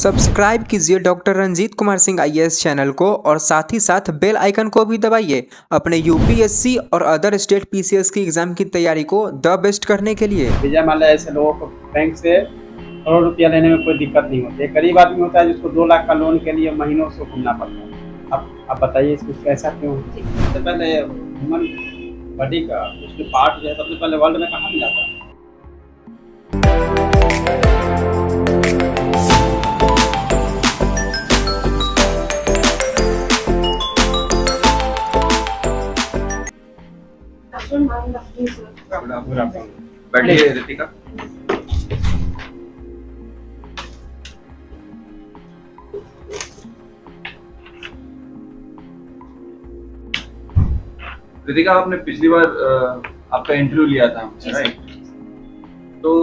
Subscribe कीजिए doctor Ranjit Kumar Singh IAS channel को और साथ ही साथ बेल आइकन को भी दबाइए अपने यूपीएससी और अदर स्टेट पीसीएस की एग्जाम की तैयारी को द बेस्ट करने के लिए। विजय माल्या ऐसे लोगों को बैंक से करोड़ रुपया लेने में कोई दिक्कत नहीं होती है। गरीब आदमी होता है जिसको 2 लाख का लोन के लिए महीनों से घूमना पड़ता है। आप बताइए इसको ऐसा क्यों? सबसे पहले ह्यूमन बॉडी का उसके पार्ट जो है सबसे पहले वर्ल्ड में कहाँ मिला था? बैठिए रितिका। रितिका, आपने पिछली बार आपका इंटरव्यू लिया था, राइट? तो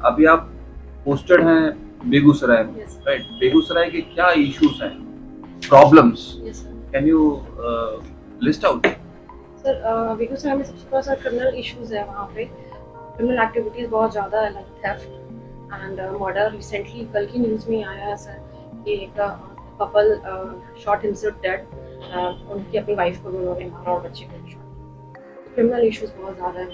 अभी आप पोस्टेड हैं बेगूसराय में, राइट? बेगूसराय के क्या इश्यूज हैं, problems, can you list out? Sir, Begusarai में सबसे बड़ा सर क्रिमिनल इश्यूज है। वहाँ पे क्रिमिनल एक्टिविटीज़ बहुत ज़्यादा है, like theft and murder. Recently कल की न्यूज़ में आया है सर कि एक कपल शॉट हिमसेल्फ डेड, उनकी अपनी वाइफ को भी उन्होंने मारा और बच्चे को भी शॉट। क्रिमिनल इश्यूज बहुत ज़्यादा है।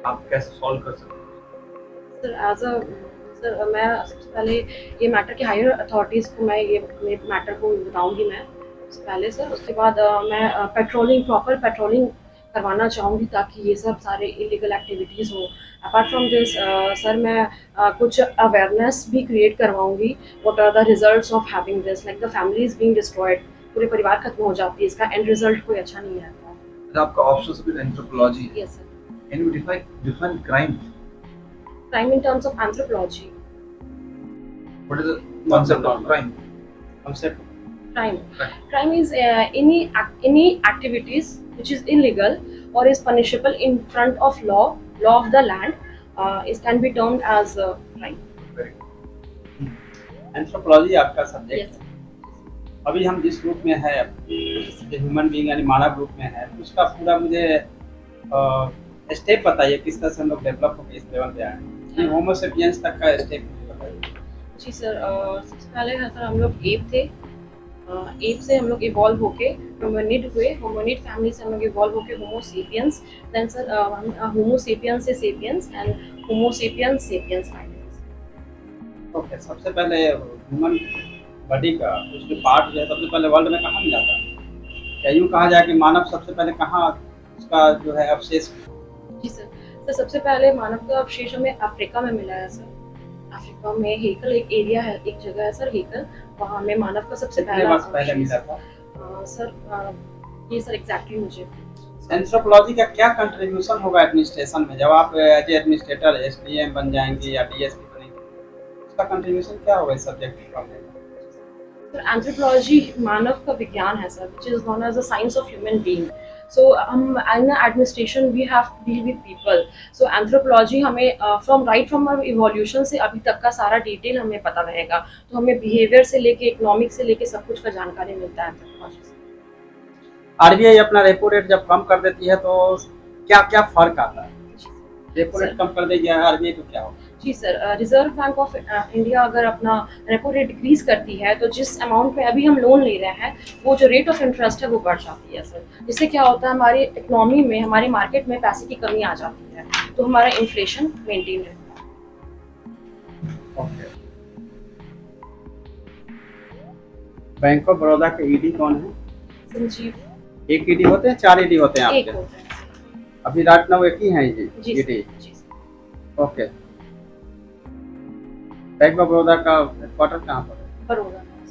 आप कैसे सॉल्व कर सकते हैं? सर मैं सबसे पहले ये मैटर के हायर अथॉरिटीज़ को मैं ये मैटर को बताऊँगी मैं सबसे पहले सर। उसके बाद मैं प्रॉपर पेट्रोलिंग करवाना चाहूँगी ताकि ये सब सारे इलीगल एक्टिविटीज़ हो। अपार्ट फ्रॉम दिस सर मैं कुछ अवेयरनेस भी क्रिएट करवाऊँगी। What are the results of having this, like the family is being destroyed, पूरे परिवार खत्म हो जाती है, इसका एंड रिजल्ट कोई अच्छा नहीं रहता। आपका option with anthropology. Yes sir. Can you define crime? Crime in terms of anthropology. What is the concept of crime? Concept Crime is any activities which is illegal or is punishable in front of law of the land, it can be termed as crime. Anthropology आपका subject Yes. है। अभी हम जिस group में है, human being यानी मानव group में है, उसका पूरा मुझे स्टेप बताइए किस तरह से हम लोग डेवलप होकर इस लेवल पे आए। होमोसेपियंस तक का स्टेप बताइए। जी सर, सबसे पहले है सर हम लोग एप थे। एप से हम लोग इवॉल्व होके होमोनिड हुए। होमोनिड फैमिली से हम लोग इवॉल्व होके होमोसेपियंस, देन सर होमोसेपियंस से sapiens and Homo sapiens sapiens finally. Okay, सबसे पहले ह्यूमन बॉडी का उसके पार्ट जो है सबसे पहले वर्ल्ड में कहाँ मिला था? क्या यूँ कहा जाए कि मानव सबसे पहले कहाँ उसका जो है अवशेष? जी सर, सबसे पहले मानव का अवशेष हमें अफ्रीका में मिला है सर। अफ्रीका में हेकल एक एरिया है, एक जगह है सर हेकल, वहाँ हमें मानव का सबसे पहले मिला था सर। ये सर एग्जैक्टली मुझे एंथ्रोपोलॉजी का क्या कंट्रीब्यूशन होगा एडमिनिस्ट्रेशन में? जब आप एज एडमिनिस्ट्रेटर एसडीएम बन जाएंगे या डीएसपी बनेंगे, उसका कंट्रीब्यूशन क्या होगा इस सब्जेक्ट का? सर एंथ्रोपोलॉजी मानव का विज्ञान है sir, which is known as the science of human being. So हम in administration we have to deal with people. So anthropology हमें फ्रॉम आवर इवोल्यूशन से अभी तक का सारा डिटेल हमें पता रहेगा। तो हमें बिहेवियर से लेके इकोनॉमिक से लेके सब कुछ का जानकारी मिलता है एंथ्रोपोलॉजी से। आरबीआई अपना रेपो रेट जब कम कर देती है तो क्या क्या फर्क आता है? रेपो रेट कम कर देगी आरबीआई तो क्या होगा? जी sir, Reserve Bank of India अगर अपना रेपो रेट डिक्रीज करती है तो जिस अमाउंट पे अभी हम लोन ले रहे हैं वो जो रेट ऑफ इंटरेस्ट है वो बढ़ जाती है सर। जिससे क्या होता है, हमारी इकोनॉमी में, हमारी मार्केट में पैसे की कमी आ जाती है, तो हमारा इन्फ्लेशन मेंटेन रहता है। ओके। बैंक ऑफ बड़ौदा के ईडी कौन है? संजीव। एक ईडी होते हैं, 4 ईडी होते हैं एक आपके? होता है। अभी रात 9 एक ही है जी ईडी? जी ओके। बैंक ऑफ बड़ौदा का हेडक्वार्टर कहाँ पर है? बड़ौदा में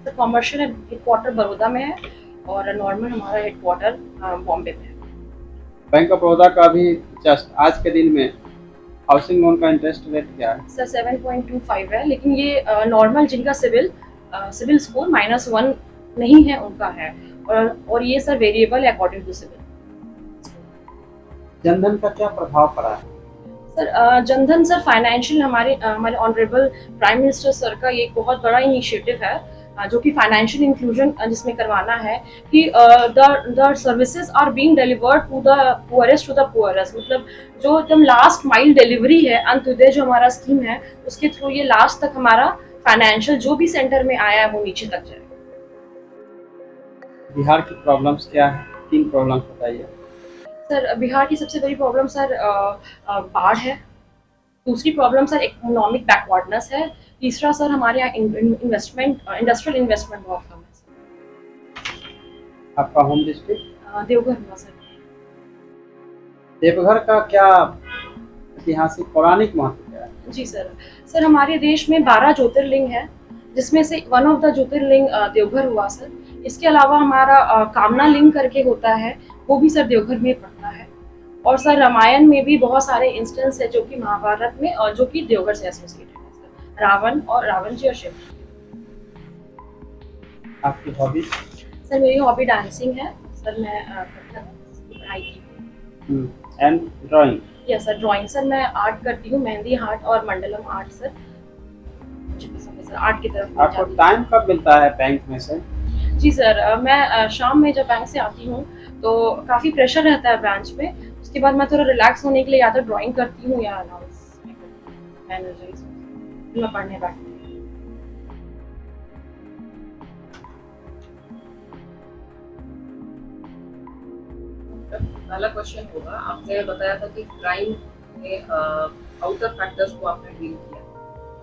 सर। कॉमर्शियल हेडक्वार्टर बड़ौदा में है और नॉर्मल हमारा हेडक्वार्टर बॉम्बे में है। बैंक ऑफ बड़ौदा का अभी जस्ट आज के दिन में हाउसिंग लोन का इंटरेस्ट रेट क्या है? सर 7.25 है, लेकिन ये नॉर्मल जिनका सिविल स्कोर -1 नहीं है उनका है, और ये सर वेरिएबल है अकॉर्डिंग टू सिविल। जनधन का क्या प्रभाव पड़ा है? सर जनधन सर फाइनेंशियल हमारे ऑनरेबल प्राइम मिनिस्टर सर का ये एक बहुत बड़ा इनिशिएटिव है जो कि फाइनेंशियल इंक्लूजन जिसमें करवाना है कि the services are being delivered to the poorest, मतलब जो एकदम लास्ट माइल डिलीवरी है, अंत्योदय जो हमारा स्कीम है उसके थ्रू ये लास्ट तक हमारा फाइनेंशियल जो भी सेंटर में आया है वो नीचे तक जाए। बिहार की प्रॉब्लम्स क्या है? 3 प्रॉब्लम्स बताइए। सर बिहार की सबसे बड़ी प्रॉब्लम सर बाढ़ है, दूसरी प्रॉब्लम सर इकोनॉमिक बैकवर्डनेस है, तीसरा सर हमारे यहाँ इंडस्ट्रियल इन्वेस्टमेंट बहुत कम है सर। आपका होम डिस्ट्रिक्ट देवघर हुआ सर। देवघर का क्या ऐतिहासिक पौराणिक महत्व क्या है? जी सर हमारे देश में 12 ज्योतिर्लिंग है, जिसमें से वन ऑफ द ज्योतिर्लिंग देवघर हुआ सर। इसके अलावा हमारा कामना लिंग करके होता है, वो भी सर देवघर में पड़ता है। और सर रामायण में भी बहुत सारे इंस्टेंस है जो कि महाभारत में और जो कि देवघर से एसोसिएटेड है सर, रावण जी और शिव। आपकी हॉबी? सर मेरी हॉबी डांसिंग है सर, मैं पढ़ाई की हूँ। And drawing? Yes sir, drawing sir, मैं आर्ट करती हूँ, मेहंदी आर्ट और मंडलम आर्ट सर। मुझे पसंद है सर, आर्ट की तरफ मैं आपको जाती हूँ। टाइम कब मिलता है बैंक में से? जी सर, मैं शाम में जब बैंक से आती हूँ तो काफ़ी प्रेशर रहता है ब्रांच पे, उसके बाद मैं थोड़ा रिलैक्स होने के लिए या तो ड्राइंग करती हूँ या अनाउंस एनर्जाइज मैं पढ़ने बैठती हूँ। पहला क्वेश्चन होगा, आपने बताया था कि क्राइम में आउटर फैक्टर्स को आपने डील किया,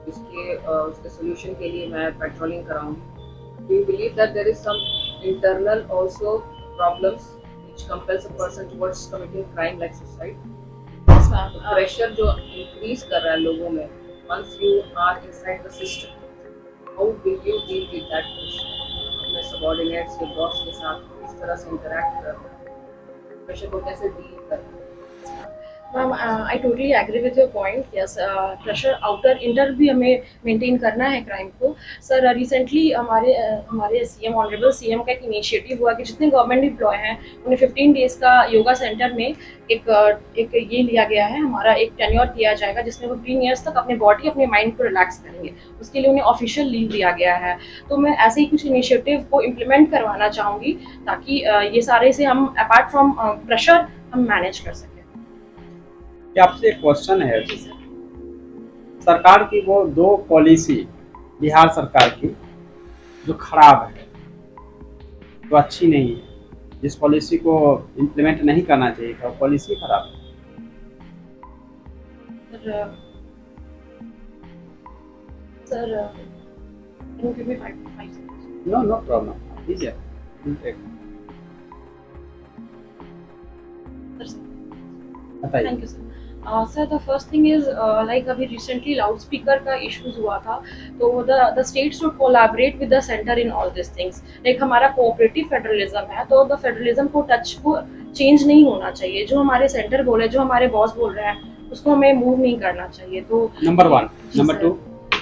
उसके सोल्यूशन के लिए मैं patrolling कराऊंगी। Do you believe that there is some internal also problems which compels a person towards committing crime like suicide? Yes, ma'am. Pressure जो इंक्रीज कर रहा है लोगों में, once you are inside the system, how will you deal with that pressure? अपने subordinates के boss के साथ किस तरह से इंटरेक्ट करना है, प्रेशर को कैसे डील करना है? Ma'am I totally agree with your point. Yes, pressure outer inter भी हमें मेंटेन करना है क्राइम को। सर रिसेंटली हमारे सीएम ऑनरेबल सीएम का एक इनिशिएटिव हुआ कि जितने गवर्नमेंट एम्प्लॉय हैं उन्हें 15 डेज का योगा सेंटर में एक ये लिया गया है, हमारा एक टेन्योर दिया जाएगा जिसमें वो 15 ईयर्स तक अपने बॉडी अपने माइंड को रिलैक्स करेंगे। उसके लिए उन्हें ऑफिशियल लीव दिया गया है। तो मैं ऐसे ही कुछ इनिशिएटिव को इम्प्लीमेंट करवाना चाहूँगी ताकि ये सारे से हम अपार्ट फ्रॉम प्रेशर हम मैनेज कर सकें। क्या आपसे एक क्वेश्चन है? जी सर। सरकार की वो 2 पॉलिसी बिहार सरकार की जो खराब है, जो अच्छी नहीं है, जिस पॉलिसी को इम्प्लीमेंट नहीं करना चाहिए था, वो पॉलिसी खराब है। Sir can you give me 5 seconds? No problem, दीजिए। बताइए। Thank you sir. Sir the first thing is like अभी रिसेंटली लाउड स्पीकर का इश्यूज हुआ था, तो the state should collaborate with the centre in all this things. Like हमारा cooperative federalism है, तो द फेडरलिज्म को चेंज नहीं होना चाहिए। जो हमारे सेंटर बोले, जो हमारे बॉस बोल रहे हैं, उसको हमें मूव नहीं करना चाहिए। तो number 1। Number 2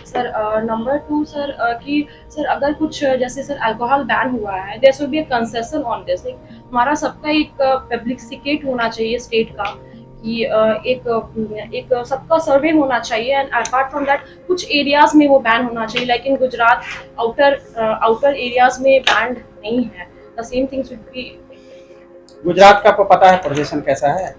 sir number 2 sir कि सर अगर कुछ जैसे सर अल्कोहल बैन हुआ है, there should be a concession on this. हमारा सबका एक पब्लिसिकेट होना चाहिए स्टेट का कि एक सबका सर्वे होना चाहिए, एंड अपार्ट फ्रॉम दैट कुछ एरियाज में वो बैन होना चाहिए। Like in Gujarat outer areas में बैंड नहीं है। The same thing should be. Gujarat का आपको पता है प्रदर्शन कैसा है?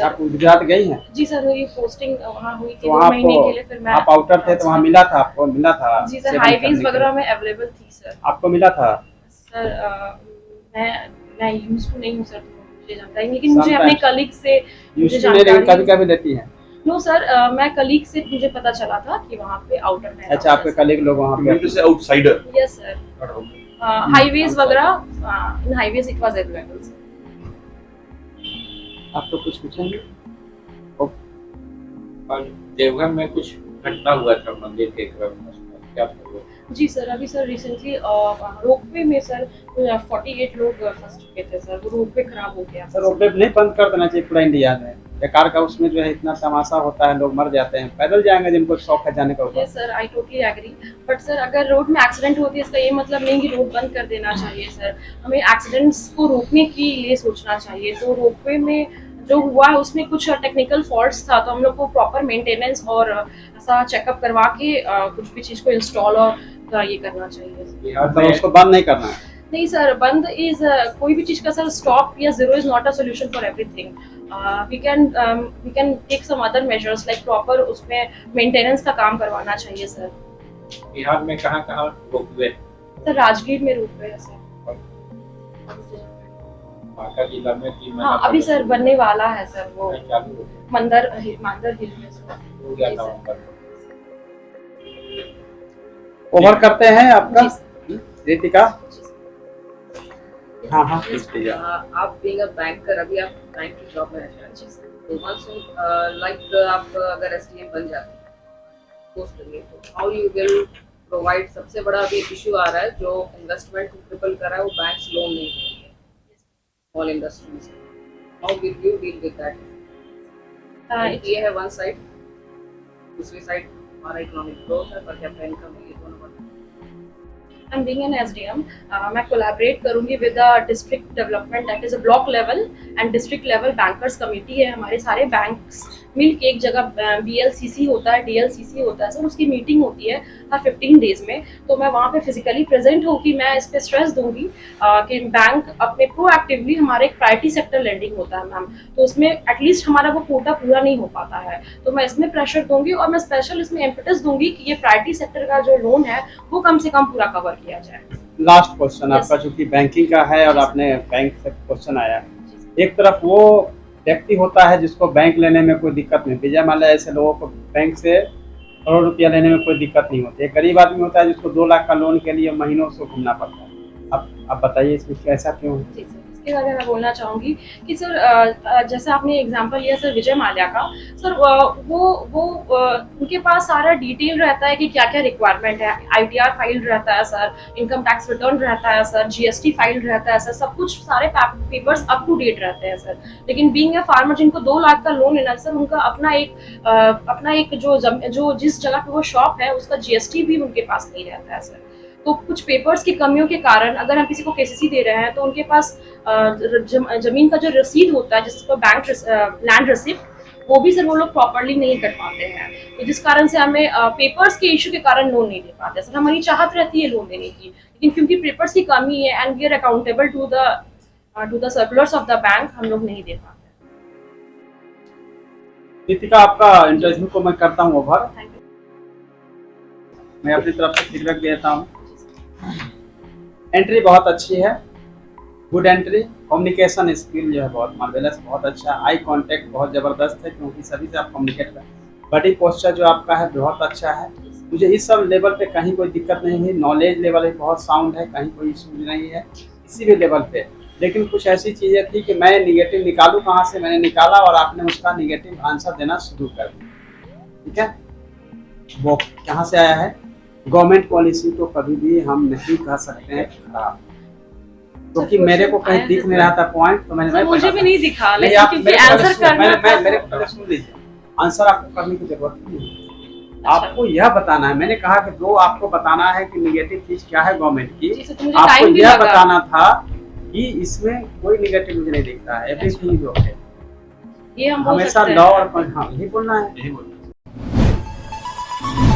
आप गुजरात गई हैं? जी सर, मेरी पोस्टिंग वहाँ हुई थी तो 2 महीने के लिए। फिर मैं आप आउटर थे तो वहाँ मिला था, आपको मिला था? जी सर, हाईवेज वगैरह में अवेलेबल थी सर। आपको मिला था? सर मैं यूज टू नहीं हूँ सर, मुझे जानता है, लेकिन मुझे अपने कलीग से मुझे जानकारी। कभी-कभी लेती हैं? नो सर, मैं कलीग से मुझे पता चला था कि वहाँ पे आउटर में। अच्छा, आपके कलीग लोग वहाँ पे? से आउटसाइडर। यस सर, हाईवेज वगैरह, इन हाईवेज इट वाज अवेलेबल। आप तो कुछ पूछेंगे? और देवघर में कुछ घटना हुआ था मंदिर के क्रम में, क्या हुआ? जी सर, अभी सर रिसेंटली रोपवे में सर 48 लोग फंस चुके थे सर। वो रोपवे खराब हो गया। सर रोपवे नहीं बंद कर देना चाहिए पूरा इंडिया में। बेकार का उसमें जो है इतना तमाशा होता है, लोग मर जाते हैं। पैदल जाएंगे जिनको शौक है जाने का ऊपर। Yes sir, I totally agree. But sir अगर रोड में एक्सीडेंट होती है, इसका ये मतलब नहीं कि रोड बंद कर देना चाहिए सर। हमें एक्सीडेंट्स को रोकने के लिए सोचना चाहिए। तो रोपवे में जो हुआ है उसमें कुछ टेक्निकल फॉल्ट्स था, तो हम लोग को प्रॉपर मेंटेनेंस और ऐसा चेकअप करवा के कुछ भी चीज़ को इंस्टॉल और ये करना चाहिए। बिहार मतलब में उसको बंद नहीं करना है। नहीं सर, बंद इज कोई भी चीज का सर स्टॉप या zero is not a solution for everything. We can take some other measures like proper उसमें मेंटेनेंस का काम करवाना चाहिए सर। बिहार में कहाँ रोपवे सर राजगीर में रूप है सर। बांका जिला में 3 महीना हाँ अभी सर बनने वाला है सर वो पहले चालू हो गया। मंदर हिल में सर। हो गया जी सर। नवंबर में। ओवर करते हैं आपका जी सर। रितिका। जी सर। हाँ हाँ प्लीज प्लीज। आप बीइंग अ बैंकर, अभी आप बैंक की जॉब में हैं, जी सर। तो वंस लाइक आप अगर एसडीएम बन जाते हैं पोस्ट करिए, तो हाउ यू विल प्रोवाइड। सबसे बड़ा अभी इशू आ रहा है जो इन्वेस्टमेंट को ट्रिपल कर रहा है, वो बैंक्स लोन नहीं देंगे small industries. How will you deal with that. ये है वन साइड, दूसरी साइड हमारा इकोनॉमिक ग्रोथ है, पर कैपिटल इनकम है, ये दोनों I'm being an SDM, मैं कोलैबोरेट करूंगी with the district development that is a block level and district level bankers committee है। हमारे सारे बैंक्स मिल के एक जगह BLCC होता है, DLCC होता है सर, उसकी मीटिंग होती है हर 15 डेज में। तो मैं वहाँ पे फिजिकली प्रेजेंट होगी, मैं इस पे स्ट्रेस दूंगी कि बैंक अपने प्रोएक्टिवली, हमारे एक प्रायोरिटी सेक्टर लेंडिंग होता है मैम, तो उसमें एटलीस्ट हमारा वो कोटा पूरा नहीं हो पाता है, तो मैं इसमें प्रेशर दूंगी और मैं स्पेशल इसमें इम्पेटस दूंगी कि ये प्रायोरिटी सेक्टर का जो लोन है वो कम से कम पूरा कवर किया जाए। Last question Yes. आपका, चूंकि बैंकिंग का है और आपने बैंक से क्वेश्चन आया, एक तरफ वो व्यक्ति होता है जिसको बैंक लेने में कोई दिक्कत नहीं, विजय माल्या ऐसे लोगों को बैंक से करोड़ रुपया लेने में कोई दिक्कत नहीं होती। एक गरीब आदमी होता है जिसको 2 लाख का लोन के लिए महीनों से घूमना पड़ता है। अब बताइए इसमें कैसा क्यों है? जी सर, इसके बारे में मैं बोलना चाहूँगी कि सर जैसे आपने एग्जांपल लिया सर विजय माल्या का, सर वो उनके पास सारा डिटेल रहता है कि क्या क्या रिक्वायरमेंट है, ITR फाइल रहता है सर, इनकम टैक्स रिटर्न रहता है सर, GST फाइल रहता है सर, सब कुछ सारे पेपर्स अप टू डेट रहते हैं सर। लेकिन बीइंग ए फार्मर जिनको 2 लाख का लोन लेना सर, उनका अपना एक जो जिस जगह पे वो शॉप है उसका GST भी उनके पास नहीं रहता है सर। तो कुछ पेपर्स की कमियों के कारण अगर हम किसी को KCC दे रहे हैं तो उनके पास जमीन का जो रसीद होता है जिसको बैंक लैंड रिसिप्ट, वो भी सर वो लोग प्रॉपर्ली नहीं कर पाते हैं, तो जिस कारण से हमें पेपर्स के इशू के कारण लोन नहीं दे पाते सर। हमारी चाहत रहती है लोन देने की, लेकिन क्योंकि पेपर्स की कमी है and we are accountable to the circulars of the bank, हम लोग नहीं दे पाते। रितिका, आपका इंटरव्यू को मैं करता हूँ ओवर। Thank you. मैं अपनी तरफ से फीडबैक देता हूँ। एंट्री बहुत अच्छी है, गुड एंट्री। कम्युनिकेशन स्किल जो है बहुत मार्वेलस, बहुत अच्छा। आई कांटेक्ट बहुत ज़बरदस्त है क्योंकि सभी से आप कम्युनिकेट करें। बॉडी पोस्चर जो आपका है बहुत अच्छा है। मुझे इस सब लेवल पे कहीं कोई दिक्कत नहीं है। नॉलेज लेवल भी बहुत साउंड है, कहीं कोई इशू नहीं है किसी भी लेवल पे। लेकिन कुछ ऐसी चीज़ें थी कि मैं निगेटिव निकालूँ कहाँ से, मैंने निकाला और आपने उसका निगेटिव आंसर देना शुरू कर दिया। ठीक है, वो कहाँ से आया है? गवर्नमेंट पॉलिसी को कभी भी हम नहीं कह सकते हैं खराब, क्योंकि मेरे को कहीं दिख नहीं रहा था पॉइंट, तो मैंने मुझे भी नहीं दिखा, नहीं, लेकिन आप क्योंकि मेरे को आंसर करना था मेरे को पहले सुन लीजिए। आंसर आपको करने की जरूरत नहीं है, आपको यह बताना है। मैंने कहा कि जो आपको बताना है कि निगेटिव चीज क्या है गवर्नमेंट की, जी, तो मुझे आपको टाइम भी यह लगा। बताना था कि इसमें कोई निगेटिव मुझे नहीं दिखता है। एवरीथिंग ओके, ये हम बोल हमेशा सकते लॉ हैं। और हाँ यही बोलना है। यही बोलना है।